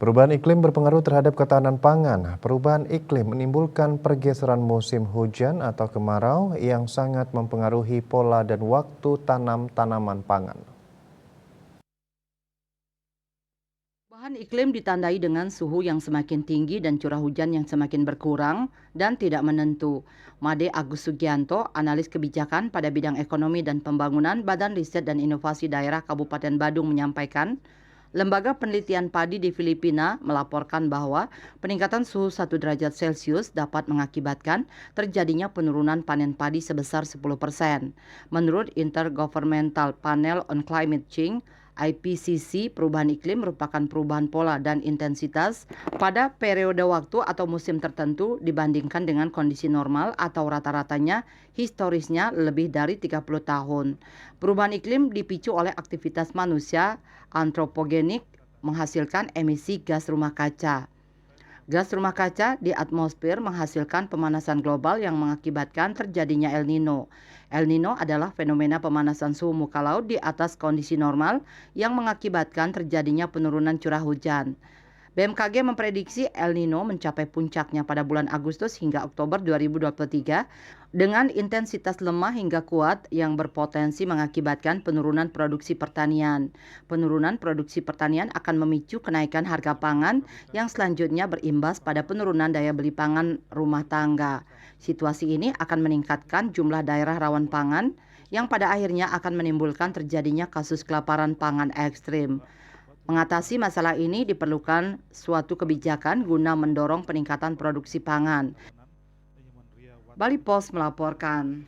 Perubahan iklim berpengaruh terhadap ketahanan pangan. Perubahan iklim menimbulkan pergeseran musim hujan atau kemarau yang sangat mempengaruhi pola dan waktu tanam tanaman pangan. Perubahan iklim ditandai dengan suhu yang semakin tinggi dan curah hujan yang semakin berkurang dan tidak menentu. Made Agus Sugianto, analis kebijakan pada bidang ekonomi dan pembangunan Badan Riset dan Inovasi Daerah Kabupaten Badung menyampaikan, lembaga penelitian padi di Filipina melaporkan bahwa peningkatan suhu 1 derajat Celcius dapat mengakibatkan terjadinya penurunan panen padi sebesar 10%. Menurut Intergovernmental Panel on Climate Change, IPCC, perubahan iklim merupakan perubahan pola dan intensitas pada periode waktu atau musim tertentu dibandingkan dengan kondisi normal atau rata-ratanya historisnya lebih dari 30 tahun. Perubahan iklim dipicu oleh aktivitas manusia antropogenik menghasilkan emisi gas rumah kaca. Gas rumah kaca di atmosfer menghasilkan pemanasan global yang mengakibatkan terjadinya El Nino. El Nino adalah fenomena pemanasan suhu muka laut di atas kondisi normal yang mengakibatkan terjadinya penurunan curah hujan. BMKG memprediksi El Nino mencapai puncaknya pada bulan Agustus hingga Oktober 2023 dengan intensitas lemah hingga kuat yang berpotensi mengakibatkan penurunan produksi pertanian. Penurunan produksi pertanian akan memicu kenaikan harga pangan yang selanjutnya berimbas pada penurunan daya beli pangan rumah tangga. Situasi ini akan meningkatkan jumlah daerah rawan pangan yang pada akhirnya akan menimbulkan terjadinya kasus kelaparan pangan ekstrim. Mengatasi masalah ini diperlukan suatu kebijakan guna mendorong peningkatan produksi pangan. Bali Post melaporkan.